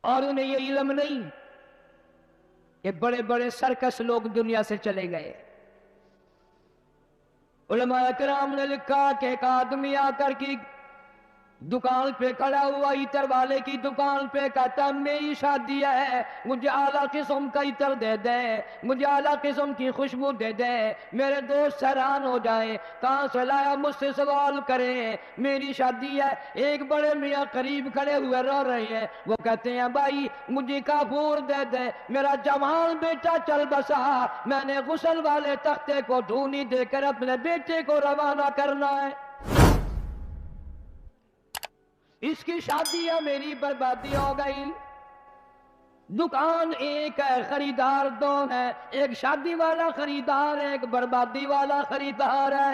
اور انہیں یہ علم نہیں کہ بڑے بڑے سرکس لوگ دنیا سے چلے گئے۔ علماء کرام نے لکھا کہ ایک آدمی آ کر کی دکان پہ کھڑا ہوا عطر والے کی دکان پہ، کہتا میری شادی ہے، مجھے اعلیٰ قسم کا عطر دے دے، مجھے اعلیٰ قسم کی خوشبو دے دے، میرے دوست حیران ہو جائیں، کہاں سے لایا، مجھ سے سوال کریں، میری شادی ہے۔ ایک بڑے میاں قریب کھڑے ہوئے رو رہے ہیں، وہ کہتے ہیں بھائی مجھے کافور دے دے، میرا جوان بیٹا چل بسا، میں نے غسل والے تختے کو ڈھونی دے کر اپنے بیٹے کو روانہ کرنا ہے، اس کی شادی ہے، میری بربادی ہو گئی۔ دکان ایک ہے، خریدار دو ہے، ایک شادی والا خریدار ہے، ایک بربادی والا خریدار ہے۔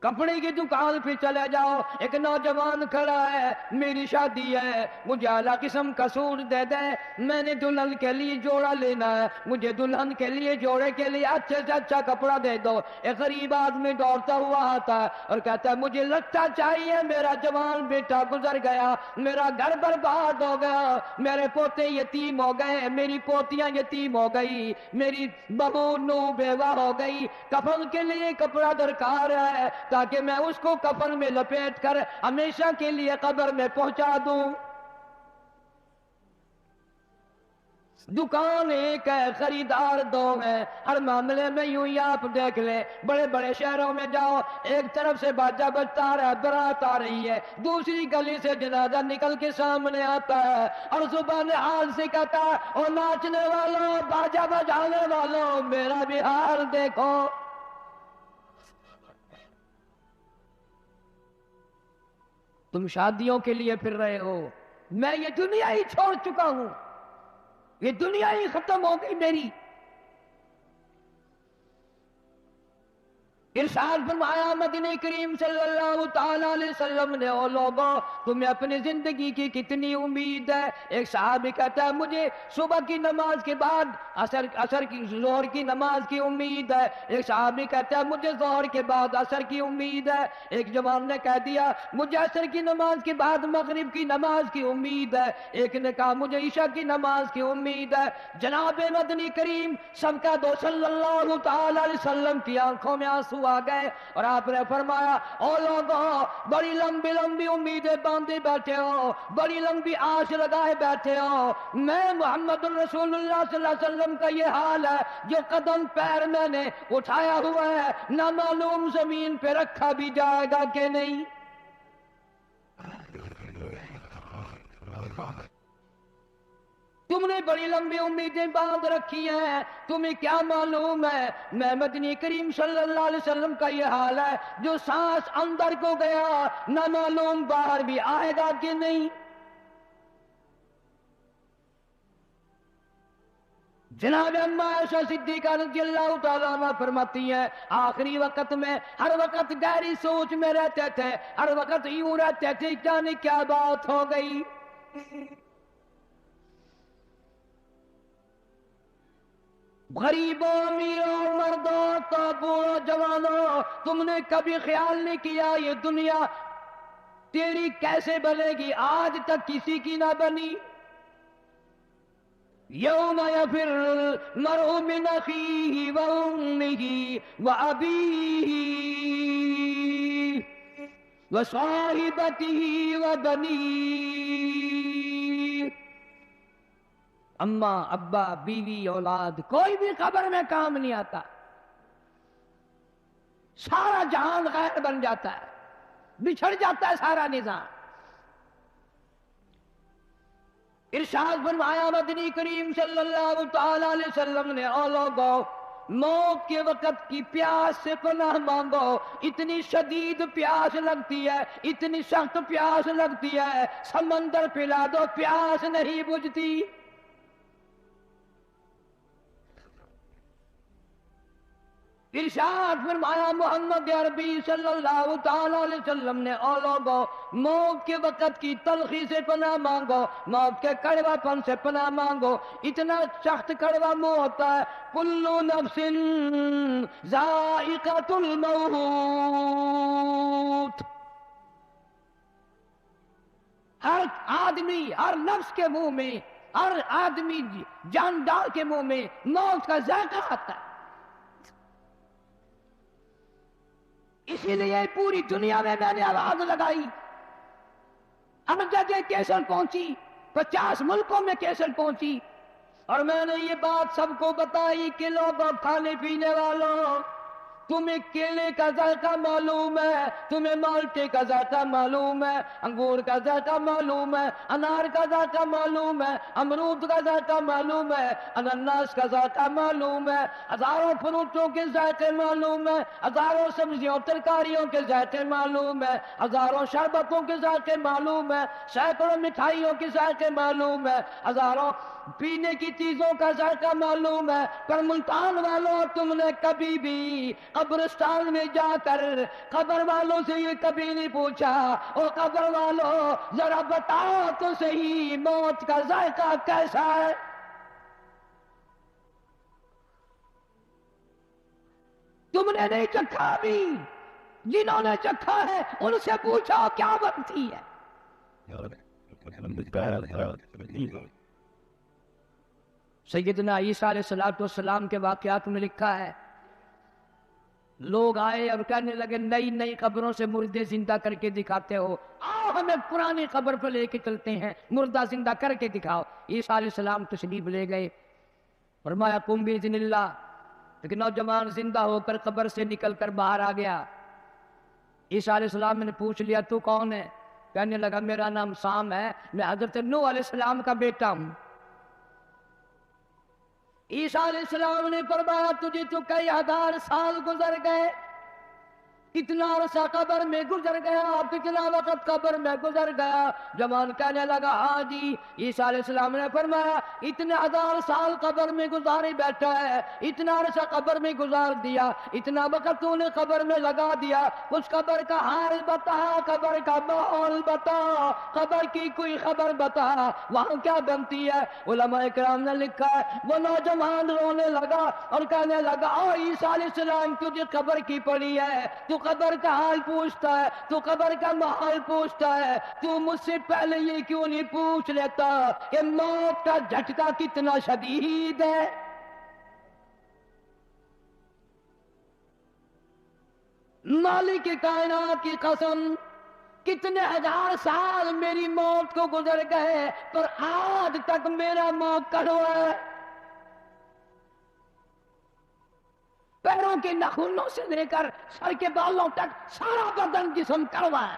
کپڑے کی دکان پہ چلے جاؤ، ایک نوجوان کھڑا ہے، میری شادی ہے، مجھے اعلیٰ قسم کا سوٹ دے دے، میں نے دلہن کے لیے جوڑا لینا ہے، مجھے دلہن کے لیے جوڑے کے لیے اچھے سے اچھا کپڑا دے دو۔ ایک غریب آدمی دوڑتا ہوا آتا ہے اور کہتا ہے مجھے لٹا چاہیے، میرا جوان بیٹا گزر گیا، میرا گھر برباد ہو گیا، میرے پوتے یتیم ہو گئے، میری پوتیاں یتیم ہو گئی، میری بہو نو بیوہ ہو گئی، کفن کے لیے کپڑا درکار ہے تاکہ میں اس کو کفن میں لپیٹ کر ہمیشہ کے لیے قبر میں پہنچا دوں۔ دکان ایک ہے، خریدار دو ہیں، ہر معاملے میں یوں ہی آپ دیکھ لیں، بڑے بڑے شہروں میں جاؤ، ایک طرف سے باجا بجتا آ رہا ہے، برات آ رہی ہے، دوسری گلی سے جنازہ نکل کے سامنے آتا ہے اور زبان حال سے کہتا ہے اور ناچنے والوں، باجا بجانے والوں، میرا بھی حال دیکھو۔ تم شادیوں کے لیے پھر رہے ہو، میں یہ دنیا ہی چھوڑ چکا ہوں، یہ دنیا ہی ختم ہو گئی میری۔ ارشاد فرمایا مدنی کریم صلی اللہ تعالی علیہ وسلم نے، او لوگوں تمہیں اپنی زندگی کی کتنی امید ہے؟ ایک صحابی کہتا ہے مجھے صبح کی نماز کے بعد عصر کی ظہر کی نماز کی امید ہے، ایک صحابی کہتا ہے مجھے ظہر کے بعد عصر کی امید ہے، ایک جوان نے کہہ دیا مجھے عصر کی نماز کے بعد مغرب کی نماز کی امید ہے، ایک نے کہا مجھے عشاء کی نماز کی امید ہے۔ جناب مدنی کریم سب کا دو صلی اللہ تعالی علیہ وسلم کی آنکھوں میں آنسو آ گئے اور آپ نے فرمایا او لوگوں بڑی لمبی لمبی امیدیں باندھے بیٹھے ہو، بڑی لمبی آس لگائے بیٹھے ہو، میں محمد الرسول اللہ صلی اللہ علیہ وسلم کا یہ حال ہے، جو قدم پیر میں نے اٹھایا ہوا ہے نہ معلوم زمین پہ رکھا بھی جائے گا کہ نہیں۔ تم نے بڑی لمبی امیدیں باندھ رکھی ہیں، تمہیں کیا معلوم ہے میں مدنی کریم صلی اللہ علیہ وسلم کا یہ حال ہے، جو سانس اندر کو گیا نہ معلوم باہر بھی آئے گا کہ نہیں۔ جناب اما عائشہ صدیقہ رضی اللہ تعالیٰ عنہ فرماتی ہیں آخری وقت میں ہر وقت گہری سوچ میں رہتے تھے، ہر وقت یوں رہتے تھے جانے کیا بات ہو گئی۔ غریبوں امیروں مردوں تو بوڑھوں جوانوں، تم نے کبھی خیال نہیں کیا یہ دنیا تیری کیسے بنے گی؟ آج تک کسی کی نہ بنی۔ یوم یفر المرء من اخیہ وامہ وابیہ وصاحبتہ وبنیہ۔ اماں ابا بیوی اولاد کوئی بھی قبر میں کام نہیں آتا، سارا جہان غیر بن جاتا ہے، بچھڑ جاتا ہے سارا نظام۔ ارشاد فرمایا مدنی کریم صلی اللہ تعالی علیہ وسلم نے او لوگوں موت کے وقت کی پیاس سے پناہ مانگو، اتنی شدید پیاس لگتی ہے، اتنی سخت پیاس لگتی ہے، سمندر پلا دو پیاس نہیں بجھتی۔ ارشاد فرمایا محمد عربی صلی اللہ تعالی علیہ وسلم نے او لوگوں موت کے وقت کی تلخی سے پناہ مانگو، موت کے کڑوا پن سے پناہ مانگو، اتنا سخت کڑوا منہ ہوتا ہے۔ کل نفس ذائقۃ الموت، ہر آدمی، ہر نفس کے منہ میں، ہر آدمی جاندار کے منہ میں موت کا ذائقہ آتا ہے. اسی لیے پوری دنیا میں نے آواز لگائی، ہر جگہ کیسٹ پہنچی، 50 ملکوں میں کیسٹ پہنچی، اور میں نے یہ بات سب کو بتائی کہ لوگوں، کھانے پینے والوں، تمہیں کیلے کا ذائقہ معلوم ہے، تمہیں مالٹے کا ذائقہ معلوم ہے، انگور کا ذائقہ معلوم ہے، انار کا ذائقہ معلوم ہے، امرود کا ذائقہ معلوم ہے، انناس کا ذائقہ معلوم ہے، ہزاروں فروٹوں کے ذائقے معلوم ہے، ہزاروں سبزیوں ترکاریوں کے ذائقے معلوم ہے، ہزاروں شربتوں کے ذائقے معلوم ہے، سینکڑوں مٹھائیوں کے ذائقے معلوم ہے، ہزاروں پینے کی چیزوں کا ذائقہ معلوم ہے. پر ملتان والوں، تم نے کبھی بھی قبرستان میں جا کر قبر والوں سے یہ کبھی نہیں پوچھا، او قبر والوں ذرا بتاؤ تو صحیح موت کا ذائقہ کیسا ہے؟ تم نے نہیں چکھا بھی، جنہوں نے چکھا ہے ان سے پوچھو کیا بنتی ہے. سیدنا عیسیٰ علیہ السلام کے واقعات میں لکھا ہے، لوگ آئے اور کہنے لگے نئی نئی قبروں سے مردے زندہ کر کے دکھاتے ہو، آؤ ہمیں پرانی قبر پہ لے کے چلتے ہیں، مردہ زندہ کر کے دکھاؤ. عیسیٰ علیہ السلام تشریف لے گئے، فرمایا قم بإذن اللہ. لیکن نوجوان زندہ ہو کر قبر سے نکل کر باہر آ گیا. عیسیٰ علیہ السلام نے پوچھ لیا تو کون ہے؟ کہنے لگا میرا نام سام ہے، میں حضرت نوح علیہ السلام کا بیٹا ہوں. عیسیٰ علیہ السلام نے فرمایا تجھے تو کئی ہزار سال گزر گئے، کتنا عرصہ قبر میں گزر گیا، کتنا وقت قبر میں گزر گیا. جوان کہنے لگا ہاں جی. عیسیٰ علیہ السلام نے فرمایا اتنے ہزار سال قبر میں گزارے بیٹھا ہے، اتنا عرصہ قبر میں گزار دیا، اتنا وقت تو نے قبر میں لگا دیا، کچھ قبر کا حال بتا، قبر کا ماحول بتا، قبر کی کوئی خبر بتا، وہاں کیا بنتی ہے. علماء کرام نے لکھا ہے وہ نوجوان رونے لگا اور کہنے لگا او عیسیٰ علیہ السلام تجھے قبر کی پڑی ہے، تو قبر کا حال پوچھتا ہے، تو قبر کا ماحول پوچھتا ہے، تو مجھ سے پہلے یہ کیوں نہیں پوچھ لیتا کہ موت کا جھٹکا کتنا شدید ہے. مالک کائنات کی قسم، کتنے ہزار سال میری موت کو گزر گئے پر آج تک میرا موت کڑوا ہے. پیروں کے ناخنوں سے لے کر سر کے بالوں تک سارا بدن جسم کڑوا ہے.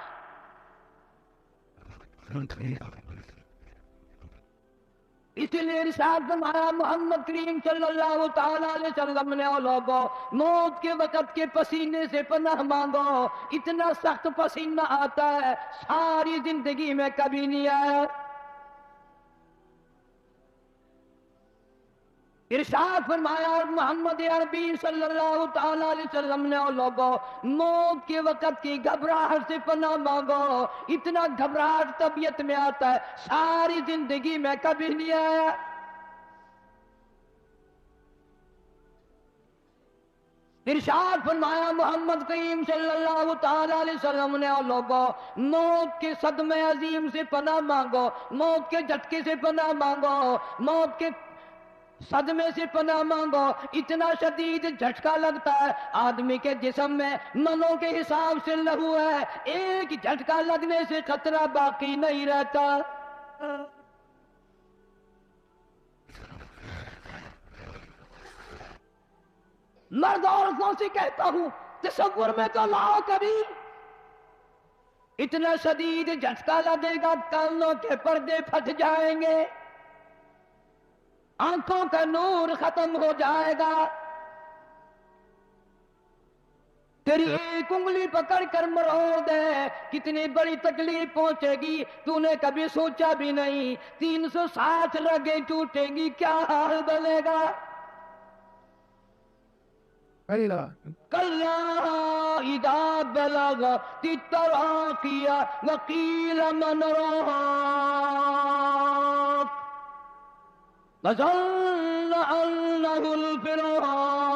اسی لیے ارشاد فرمایا محمد کریم صلی اللہ تعالی علیہ وسلم نے او لوگوں موت کے وقت کے پسینے سے پناہ مانگو، اتنا سخت پسینہ آتا ہے ساری زندگی میں کبھی نہیں آیا. ارشاد فرمایا اور محمد عربی صلی اللہ تعالی علیہ وسلم نے او لوگوں موت کے وقت کی گھبراہٹ سے پناہ مانگو، اتنا گھبراہٹ طبیعت میں آتا ہے ساری زندگی میں کبھی نہیں آیا. ارشاد فرمایا محمد کریم صلی اللہ تعالی علیہ وسلم نے او لوگوں موت کے صدمے عظیم سے پناہ مانگو، موت کے جھٹکے سے پناہ مانگو، موت کے صدمے سے پناہ مانگو. اتنا شدید جھٹکا لگتا ہے آدمی کے جسم میں منوں کے حساب سے لہو ہے، ایک جھٹکا لگنے سے خطرہ باقی نہیں رہتا. مرد عورتوں سے کہتا ہوں تصور میں تو لاؤ کبھی، اتنا شدید جھٹکا لگے گا کانوں کے پردے پھٹ جائیں گے، آنکھوں کا نور ختم ہو جائے گا، تیری ایک انگلی پکڑ کر مروڑ دے کتنی بڑی تکلیف پہنچے گی تو نے کبھی سوچا بھی نہیں. 360 رگیں ٹوٹیں گی کیا حال بنے گا. کلا اذا بلغت التراقی وقیل من راق وظن انه الفراق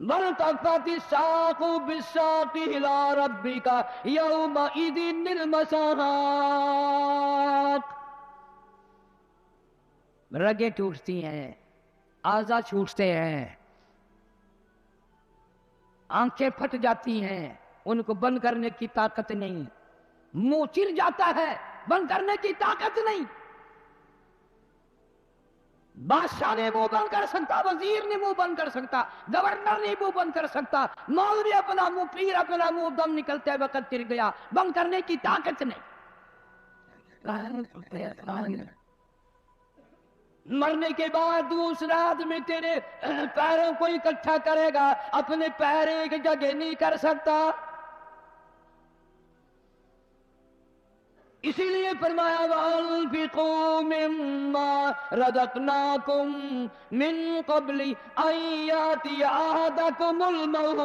والتفت الساق بالساق إلى ربك يومئذ المساق. رگیں ٹوٹتی ہیں، اعضاء چھوٹتے ہیں، آنکھیں پھٹ جاتی ہیں، ان کو بند کرنے کی طاقت نہیں، منہ چر جاتا ہے، بند کرنے کی طاقت نہیں. بادشاہ نے منہ بند کر سکتا، وزیر نے منہ بند کر سکتا، گورنر نے منہ بند کر سکتا، مولوی اپنا منہ، پیر اپنا منہ دم نکلتے وقت چر گیا، بند کرنے کی طاقت نہیں. مرنے کے بعد دوسرا آدمی تیرے پیروں کو اکٹھا کرے گا، اپنے پیر ایک جگہ نہیں کر سکتا. اسی لیے فرمایا وَأَنفِقُوا مِمَّا رَزَقْنَاكُم مِّن قَبْلِ أَن يَأْتِيَ أَحَدَكُمُ الْمَوْتُ.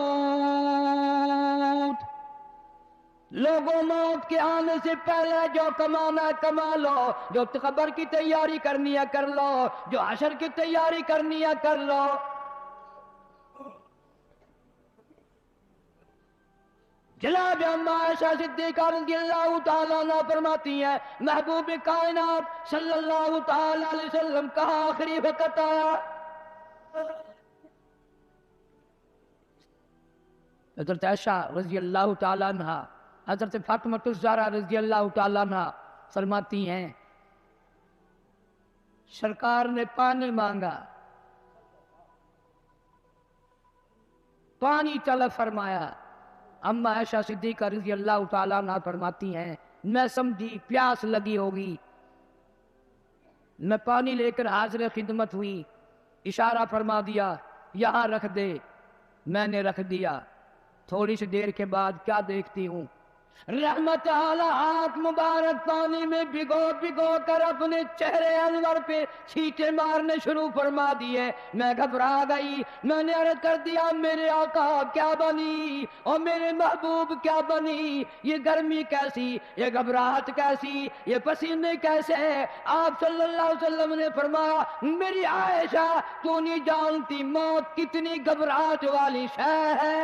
لوگوں موت کے آنے سے پہلے جو کمانا ہے کما لو، جو قبر کی تیاری کرنی ہے کر لو، جو حشر کی تیاری کرنی ہے کر لو. جناب اما عائشہ صدیقہ رضی اللہ تعالیٰ عنہ فرماتی ہیں محبوب کائنات صلی اللہ تعالیٰ علیہ وسلم کہاں آخری وقت آیا. حضرت عائشہ رضی اللہ تعالیٰ عنہ، حضرت فاطمہ الزہرا رضی اللہ تعالیٰ عنہ فرماتی ہیں سرکار نے پانی مانگا، پانی طلب فرمایا. اما عائشہ صدیقہ رضی اللہ تعالیٰ عنہ فرماتی ہیں میں سمجھی پیاس لگی ہوگی، میں پانی لے کر حاضر خدمت ہوئی، اشارہ فرما دیا یہاں رکھ دے، میں نے رکھ دیا. تھوڑی سی دیر کے بعد کیا دیکھتی ہوں، رحمت اعلی ہاتھ مبارک پانی میں بھگو بھگو کر اپنے چہرے انور پہ چھینٹے مارنے شروع فرما دیے. میں گھبرا گئی، میں نے عرض کر دیا میرے آقا کیا بنی اور میرے محبوب کیا بنی، یہ گرمی کیسی، یہ گھبراہٹ کیسی، یہ پسینے کیسے. آپ صلی اللہ علیہ وسلم نے فرمایا میری عائشہ تو نہیں جانتی موت کتنی گھبراہٹ والی شے ہے.